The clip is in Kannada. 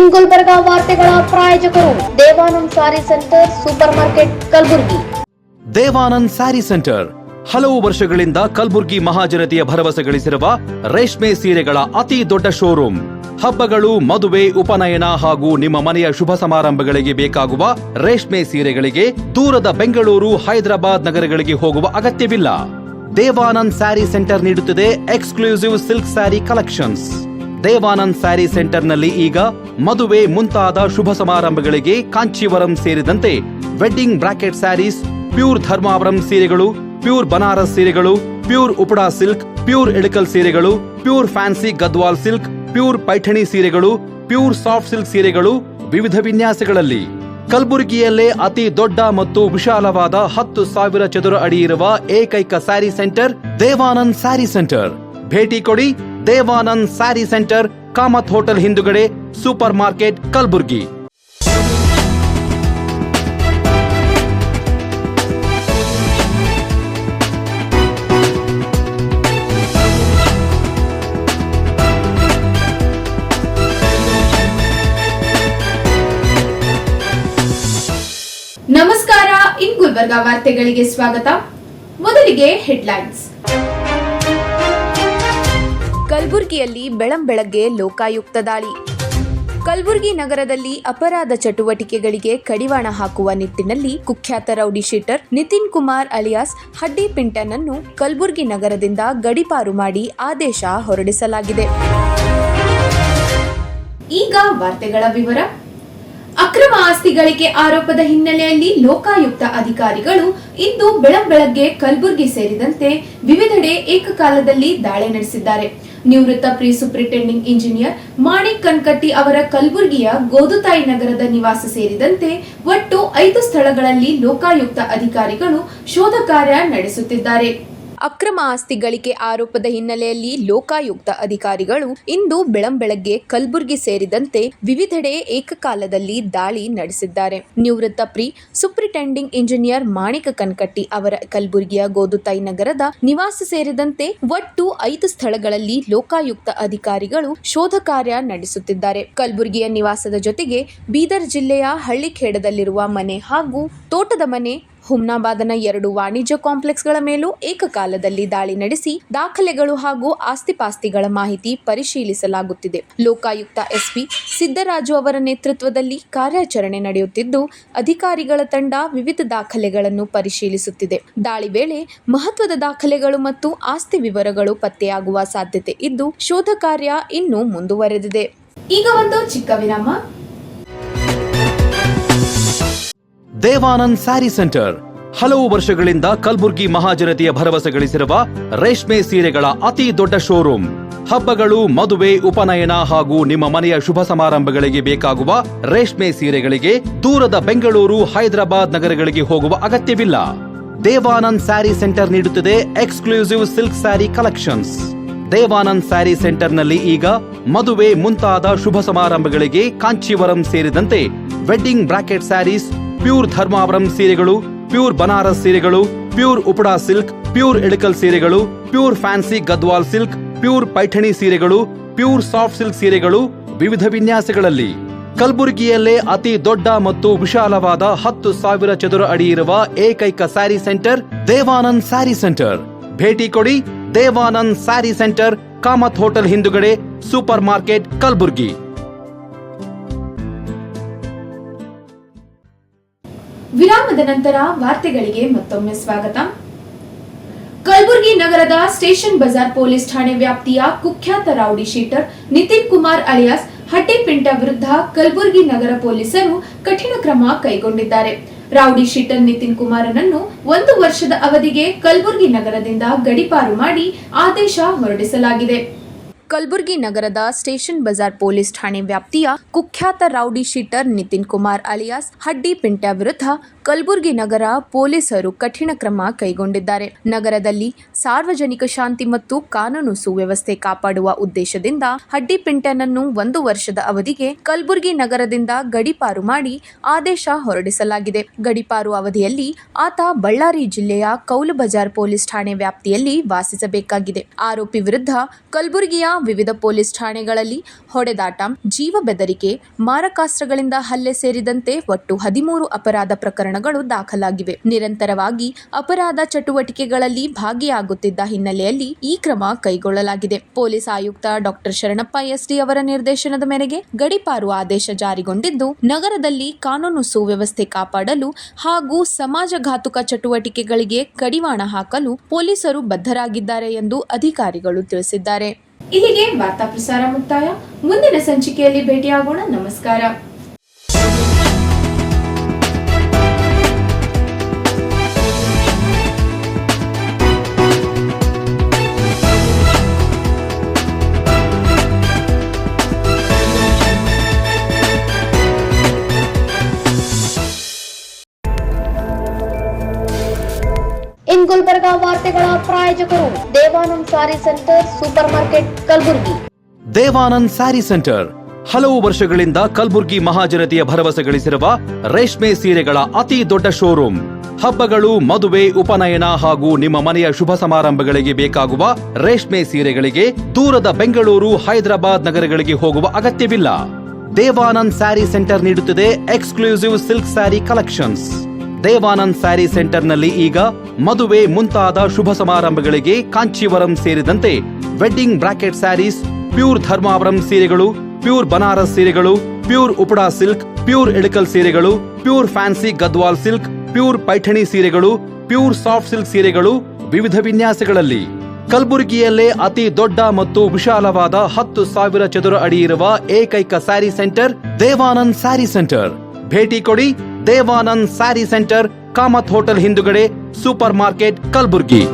ಇನ್ ಗುಲ್ಬರ್ಗ ವಾರ್ತೆಗಳ ಪ್ರಾಯೋಜಕರು Devanand sari centre super market Kalaburagi. Devanand sari centre ಹಲವು ವರ್ಷಗಳಿಂದ ಕಲಬುರಗಿ ಮಹಾಜನತೆಯ ಭರವಸೆ ಗಳಿಸಿರುವ ರೇಷ್ಮೆ ಸೀರೆಗಳ ಅತಿ ದೊಡ್ಡ ಶೋರೂಮ್. ಹಬ್ಬಗಳು, ಮದುವೆ, ಉಪನಯನ ಹಾಗೂ ನಿಮ್ಮ ಮನೆಯ ಶುಭ ಸಮಾರಂಭಗಳಿಗೆ ಬೇಕಾಗುವ ರೇಷ್ಮೆ ಸೀರೆಗಳಿಗೆ ದೂರದ ಬೆಂಗಳೂರು, ಹೈದರಾಬಾದ್ ನಗರಗಳಿಗೆ ಹೋಗುವ ಅಗತ್ಯವಿಲ್ಲ. ದೇವಾನಂದ್ ಸ್ಯಾರಿ ಸೆಂಟರ್ ನೀಡುತ್ತಿದೆ exclusive silk sari collections. Devanand sari ಸೆಂಟರ್ನಲ್ಲಿ ಈಗ ಮದುವೆ ಮುಂತಾದ ಶುಭ ಸಮಾರಂಭಗಳಿಗೆ ಕಾಂಚೀವರಂ ಸೇರಿದಂತೆ wedding brocade saris, pure Dharmavaram ಸೀರೆಗಳು, ಪ್ಯೂರ್ ಬನಾರಸ್ ಸೀರೆಗಳು, pure Uppada silk, pure Ilkal ಸೀರೆಗಳು, pure fancy Gadwal silk, pure Paithani ಸೀರೆಗಳು, ಪ್ಯೂರ್ ಸಾಫ್ಟ್ ಸಿಲ್ಕ್ ಸೀರೆಗಳು ವಿವಿಧ ವಿನ್ಯಾಸಗಳಲ್ಲಿ. ಕಲಬುರಗಿಯಲ್ಲೇ ಅತಿ ದೊಡ್ಡ ಮತ್ತು ವಿಶಾಲವಾದ 10,000 ಚದುರ ಅಡಿ ಇರುವ ಏಕೈಕ ಸ್ಯಾರಿ ಸೆಂಟರ್ ದೇವಾನಂದ್ ಸ್ಯಾರಿ ಸೆಂಟರ್. ಭೇಟಿ ಕೊಡಿ. ದೇವಾನಂದ್ ಸ್ಯಾರಿ ಸೆಂಟರ್, ಕಾಮತ್ ಹೋಟೆಲ್ ಹಿಂದುಗಡೆ, ಸೂಪರ್ ಮಾರ್ಕೆಟ್, ಕಲಬುರಗಿ. ನಮಸ್ಕಾರ, ಇನ್ ಗುಲ್ಬರ್ಗ ವಾರ್ತೆಗಳಿಗೆ ಸ್ವಾಗತ. ಮೊದಲಿಗೆ ಹೆಡ್ಲೈನ್ಸ್. ಕಲಬುರಗಿಯಲ್ಲಿ ಬೆಳಂಬೆಳಗ್ಗೆ ಲೋಕಾಯುಕ್ತ ದಾಳಿ. ಕಲಬುರಗಿ ನಗರದಲ್ಲಿ ಅಪರಾಧ ಚಟುವಟಿಕೆಗಳಿಗೆ ಕಡಿವಾಣ ಹಾಕುವ ನಿಟ್ಟಿನಲ್ಲಿ ಕುಖ್ಯಾತ rowdy sheeter Nitin Kumar alias Haddi ಪಿಂಟನನ್ನು ಕಲಬುರಗಿ ನಗರದಿಂದ ಗಡೀಪಾರು ಮಾಡಿ ಆದೇಶ ಹೊರಡಿಸಲಾಗಿದೆ. ಈಗ ವಾರ್ತೆಗಳ ವಿವರ. ಅಕ್ರಮ ಆಸ್ತಿ ಗಳಿಕೆ ಆರೋಪದ ಹಿನ್ನೆಲೆಯಲ್ಲಿ ಲೋಕಾಯುಕ್ತ ಅಧಿಕಾರಿಗಳು ಇಂದು ಬೆಳಂಬೆಳಗ್ಗೆ ಕಲಬುರಗಿ ಸೇರಿದಂತೆ ವಿವಿಧೆಡೆ ಏಕಕಾಲದಲ್ಲಿ ದಾಳಿ ನಡೆಸಿದ್ದಾರೆ. ನಿವೃತ್ತ ಪ್ರಿ ಸೂಪರಿಂಟೆಂಡಿಂಗ್ ಇಂಜಿನಿಯರ್ ಮಾಣಿಕ್ ಕನ್ಕಟ್ಟಿ ಅವರ ಕಲಬುರಗಿಯ ಗೋದುತಾಯಿ ನಗರದ ನಿವಾಸ ಸೇರಿದಂತೆ ಒಟ್ಟು 5 ಸ್ಥಳಗಳಲ್ಲಿ ಲೋಕಾಯುಕ್ತ ಅಧಿಕಾರಿಗಳು ಶೋಧ ಕಾರ್ಯ ನಡೆಸುತ್ತಿದ್ದಾರೆ. ಅಕ್ರಮ ಆಸ್ತಿ ಗಳಿಕೆ ಆರೋಪದ ಹಿನ್ನೆಲೆಯಲ್ಲಿ ಲೋಕಾಯುಕ್ತ ಅಧಿಕಾರಿಗಳು ಇಂದು ಬೆಳಂಬೆಳಗ್ಗೆ ಕಲಬುರಗಿ ಸೇರಿದಂತೆ ವಿವಿಧೆಡೆ ಏಕಕಾಲದಲ್ಲಿ ದಾಳಿ ನಡೆಸಿದ್ದಾರೆ. ನಿವೃತ್ತ ಪ್ರಿ ಸೂಪರಿಂಟೆಂಡಿಂಗ್ ಇಂಜಿನಿಯರ್ ಮಾಣಿಕ ಕನ್ಕಟ್ಟಿ ಅವರ ಕಲಬುರಗಿಯ ಗೋದುತಾಯಿ ನಗರದ ನಿವಾಸ ಸೇರಿದಂತೆ ಒಟ್ಟು 5 ಸ್ಥಳಗಳಲ್ಲಿ ಲೋಕಾಯುಕ್ತ ಅಧಿಕಾರಿಗಳು ಶೋಧ ಕಾರ್ಯ ನಡೆಸುತ್ತಿದ್ದಾರೆ. ಕಲಬುರಗಿಯ ನಿವಾಸದ ಜೊತೆಗೆ ಬೀದರ್ ಜಿಲ್ಲೆಯ ಹಳ್ಳಿಖೇಡದಲ್ಲಿರುವ ಮನೆ ಹಾಗೂ ತೋಟದ ಮನೆ, ಹುಮ್ನಾಬಾದನ 2 ವಾಣಿಜ್ಯ ಕಾಂಪ್ಲೆಕ್ಸ್ಗಳ ಮೇಲೂ ಏಕಕಾಲದಲ್ಲಿ ದಾಳಿ ನಡೆಸಿ ದಾಖಲೆಗಳು ಹಾಗೂ ಆಸ್ತಿಪಾಸ್ತಿಗಳ ಮಾಹಿತಿ ಪರಿಶೀಲಿಸಲಾಗುತ್ತಿದೆ. ಲೋಕಾಯುಕ್ತ ಎಸ್ಪಿ ಸಿದ್ದರಾಜು ಅವರ ನೇತೃತ್ವದಲ್ಲಿ ಕಾರ್ಯಾಚರಣೆ ನಡೆಯುತ್ತಿದ್ದು, ಅಧಿಕಾರಿಗಳ ತಂಡ ವಿವಿಧ ದಾಖಲೆಗಳನ್ನು ಪರಿಶೀಲಿಸುತ್ತಿದೆ. ದಾಳಿ ವೇಳೆ ಮಹತ್ವದ ದಾಖಲೆಗಳು ಮತ್ತು ಆಸ್ತಿ ವಿವರಗಳು ಪತ್ತೆಯಾಗುವ ಸಾಧ್ಯತೆ ಇದ್ದು, ಶೋಧ ಕಾರ್ಯ ಇನ್ನೂ ಮುಂದುವರೆದಿದೆ. ಈಗ ಒಂದು ಚಿಕ್ಕ ವಿರಾಮ. ದೇವಾನಂದ್ ಸ್ಯಾರಿ ಸೆಂಟರ್ ಹಲವು ವರ್ಷಗಳಿಂದ ಕಲಬುರಗಿ ಮಹಾಜನತೆಯ ಭರವಸೆ ಗಳಿಸಿರುವ ರೇಷ್ಮೆ ಸೀರೆಗಳ ಅತಿ ದೊಡ್ಡ ಶೋರೂಮ್. ಹಬ್ಬಗಳು, ಮದುವೆ, ಉಪನಯನ ಹಾಗೂ ನಿಮ್ಮ ಮನೆಯ ಶುಭ ಸಮಾರಂಭಗಳಿಗೆ ಬೇಕಾಗುವ ರೇಷ್ಮೆ ಸೀರೆಗಳಿಗೆ ದೂರದ ಬೆಂಗಳೂರು, ಹೈದರಾಬಾದ್ ನಗರಗಳಿಗೆ ಹೋಗುವ ಅಗತ್ಯವಿಲ್ಲ. ದೇವಾನಂದ್ ಸ್ಯಾರಿ ಸೆಂಟರ್ ನೀಡುತ್ತಿದೆ exclusive silk sari collections. Devanand sari ಸೆಂಟರ್ನಲ್ಲಿ ಈಗ ಮದುವೆ ಮುಂತಾದ ಶುಭ ಸಮಾರಂಭಗಳಿಗೆ ಕಾಂಚೀವರಂ ಸೇರಿದಂತೆ wedding brocade saris, pure Dharmavaram ಸೀರೆಗಳು, ಪ್ಯೂರ್ ಬನಾರಸ್ ಸೀರೆಗಳು, pure Uppada silk, pure Ilkal ಸೀರೆಗಳು, pure fancy Gadwal silk, pure Paithani ಸೀರೆಗಳು, ಪ್ಯೂರ್ ಸಾಫ್ಟ್ ಸಿಲ್ಕ್ ಸೀರೆಗಳು ವಿವಿಧ ವಿನ್ಯಾಸಗಳಲ್ಲಿ. ಕಲಬುರಗಿಯಲ್ಲೇ ಅತಿ ದೊಡ್ಡ ಮತ್ತು ವಿಶಾಲವಾದ 10,000 ಚದುರ ಅಡಿ ಇರುವ ಏಕೈಕ ಸ್ಯಾರಿ ಸೆಂಟರ್ ದೇವಾನಂದ್ ಸ್ಯಾರಿ ಸೆಂಟರ್. ಭೇಟಿ ಕೊಡಿ. ದೇವಾನಂದ್ ಸ್ಯಾರಿ ಸೆಂಟರ್, ಕಾಮತ್ ಹೋಟೆಲ್ ಹಿಂದುಗಡೆ, ಸೂಪರ್ ಮಾರ್ಕೆಟ್, ಕಲಬುರಗಿ. ವಿರಾಮದ ನಂತರ ವಾರ್ತೆಗಳಿಗೆ ಮತ್ತೊಮ್ಮೆ ಸ್ವಾಗತ. ಕಲಬುರಗಿ ನಗರದ ಸ್ಟೇಷನ್ ಬಜಾರ್ ಪೊಲೀಸ್ ಠಾಣೆ ವ್ಯಾಪ್ತಿಯ ಕುಖ್ಯಾತ rowdy sheeter Nitin Kumar alias Haddi Pinta ವಿರುದ್ಧ ಕಲಬುರಗಿ ನಗರ ಪೊಲೀಸರು ಕಠಿಣ ಕ್ರಮ ಕೈಗೊಂಡಿದ್ದಾರೆ. ರೌಡಿ ಶೀಟರ್ ನಿತಿನ್ ಕುಮಾರನನ್ನು 1 ವರ್ಷದ ಅವಧಿಗೆ ಕಲಬುರಗಿ ನಗರದಿಂದ ಗಡೀಪಾರು ಮಾಡಿ ಆದೇಶ ಹೊರಡಿಸಲಾಗಿದೆ. ಕಲಬುರಗಿ ನಗರದ ಸ್ಟೇಷನ್ ಬಜಾರ್ ಪೊಲೀಸ್ ಠಾಣೆ ವ್ಯಾಪ್ತಿಯ ಕುಖ್ಯಾತ rowdy sheeter Nitin Kumar alias Haddi Pinta ವಿರುದ್ಧ ಕಲಬುರಗಿ ನಗರ ಪೊಲೀಸರು ಕಠಿಣ ಕ್ರಮ ಕೈಗೊಂಡಿದ್ದಾರೆ. ನಗರದಲ್ಲಿ ಸಾರ್ವಜನಿಕ ಶಾಂತಿ ಮತ್ತು ಕಾನೂನು ಸುವ್ಯವಸ್ಥೆ ಕಾಪಾಡುವ ಉದ್ದೇಶದಿಂದ ಹಡ್ಡಿ ಪಿಂಟನನ್ನು 1 ವರ್ಷದ ಅವಧಿಗೆ ಕಲಬುರಗಿ ನಗರದಿಂದ ಗಡೀಪಾರು ಮಾಡಿ ಆದೇಶ ಹೊರಡಿಸಲಾಗಿದೆ. ಗಡೀಪಾರು ಅವಧಿಯಲ್ಲಿ ಆತ ಬಳ್ಳಾರಿ ಜಿಲ್ಲೆಯ ಕೌಲು ಬಜಾರ್ ಪೊಲೀಸ್ ಠಾಣೆ ವ್ಯಾಪ್ತಿಯಲ್ಲಿ ವಾಸಿಸಬೇಕಾಗಿದೆ. ಆರೋಪಿ ವಿರುದ್ಧ ಕಲಬುರಗಿಯ ವಿವಿಧ ಪೊಲೀಸ್ ಠಾಣೆಗಳಲ್ಲಿ ಹೊಡೆದಾಟ, ಜೀವ ಬೆದರಿಕೆ, ಮಾರಕಾಸ್ತ್ರಗಳಿಂದ ಹಲ್ಲೆ ಸೇರಿದಂತೆ ಒಟ್ಟು 13 ಅಪರಾಧ ಪ್ರಕರಣಗಳು ದಾಖಲಾಗಿವೆ. ನಿರಂತರವಾಗಿ ಅಪರಾಧ ಚಟುವಟಿಕೆಗಳಲ್ಲಿ ಭಾಗಿಯಾಗುತ್ತಿದ್ದ ಹಿನ್ನೆಲೆಯಲ್ಲಿ ಈ ಕ್ರಮ ಕೈಗೊಳ್ಳಲಾಗಿದೆ. ಪೊಲೀಸ್ ಆಯುಕ್ತ ಡಾಕ್ಟರ್ ಶರಣಪ್ಪ ಎಸ್ಡಿ ಅವರ ನಿರ್ದೇಶನದ ಮೇರೆಗೆ ಗಡೀಪಾರು ಆದೇಶ ಜಾರಿಗೊಂಡಿದ್ದು, ನಗರದಲ್ಲಿ ಕಾನೂನು ಸುವ್ಯವಸ್ಥೆ ಕಾಪಾಡಲು ಹಾಗೂ ಸಮಾಜಘಾತುಕ ಚಟುವಟಿಕೆಗಳಿಗೆ ಕಡಿವಾಣ ಹಾಕಲು ಪೊಲೀಸರು ಬದ್ಧರಾಗಿದ್ದಾರೆ ಎಂದು ಅಧಿಕಾರಿಗಳು ತಿಳಿಸಿದ್ದಾರೆ. ಇಲ್ಲಿಗೆ ವಾರ್ತಾ ಪ್ರಸಾರ ಮುಕ್ತಾಯ. ಮುಂದಿನ ಸಂಚಿಕೆಯಲ್ಲಿ ಭೇಟಿಯಾಗೋಣ. ನಮಸ್ಕಾರ. ಇನ್ ಗುಲ್ಬರ್ಗಾ ವಾರ್ತೆಗಳ ಪ್ರಾಯೋಜಕರು Devanand sari centre super market Kalaburagi. Devanand sari centre ಹಲವು ವರ್ಷಗಳಿಂದ ಕಲಬುರ್ಗಿ ಮಹಾಜನತೆಯ ಭರವಸೆ ಗಳಿಸಿರುವ ರೇಷ್ಮೆ ಸೀರೆಗಳ ಅತಿ ದೊಡ್ಡ ಶೋರೂಮ್. ಹಬ್ಬಗಳು, ಮದುವೆ, ಉಪನಯನ ಹಾಗೂ ನಿಮ್ಮ ಮನೆಯ ಶುಭ ಸಮಾರಂಭಗಳಿಗೆ ಬೇಕಾಗುವ ರೇಷ್ಮೆ ಸೀರೆಗಳಿಗೆ ದೂರದ ಬೆಂಗಳೂರು, ಹೈದರಾಬಾದ್ ನಗರಗಳಿಗೆ ಹೋಗುವ ಅಗತ್ಯವಿಲ್ಲ. ದೇವಾನಂದ್ ಸ್ಯಾರಿ ಸೆಂಟರ್ ನೀಡುತ್ತಿದೆ exclusive silk sari collections. Devanand sari ಸೆಂಟರ್ನಲ್ಲಿ ಈಗ ಮದುವೆ ಮುಂತಾದ ಶುಭ ಸಮಾರಂಭಗಳಿಗೆ ಕಾಂಚೀವರಂ ಸೇರಿದಂತೆ wedding brocade saris, pure Dharmavaram ಸೀರೆಗಳು, ಪ್ಯೂರ್ ಬನಾರಸ್ ಸೀರೆಗಳು, pure Uppada silk, pure Ilkal ಸೀರೆಗಳು, pure fancy Gadwal silk, pure Paithani ಸೀರೆಗಳು, ಪ್ಯೂರ್ ಸಾಫ್ಟ್ ಸಿಲ್ಕ್ ಸೀರೆಗಳು ವಿವಿಧ ವಿನ್ಯಾಸಗಳಲ್ಲಿ. ಕಲಬುರಗಿಯಲ್ಲೇ ಅತಿ ದೊಡ್ಡ ಮತ್ತು ವಿಶಾಲವಾದ 10,000 ಚದುರ ಅಡಿ ಇರುವ ಏಕೈಕ ಸ್ಯಾರಿ ಸೆಂಟರ್ ದೇವಾನಂದ್ ಸ್ಯಾರಿ ಸೆಂಟರ್. ಭೇಟಿ ಕೊಡಿ. ದೇವಾನಂದ್ ಸ್ಯಾರಿ ಸೆಂಟರ್, ಕಾಮತ್ ಹೋಟೆಲ್ ಹಿಂದುಗಡೆ, ಸೂಪರ್ ಮಾರ್ಕೆಟ್, ಕಲಬುರ್ಗಿ.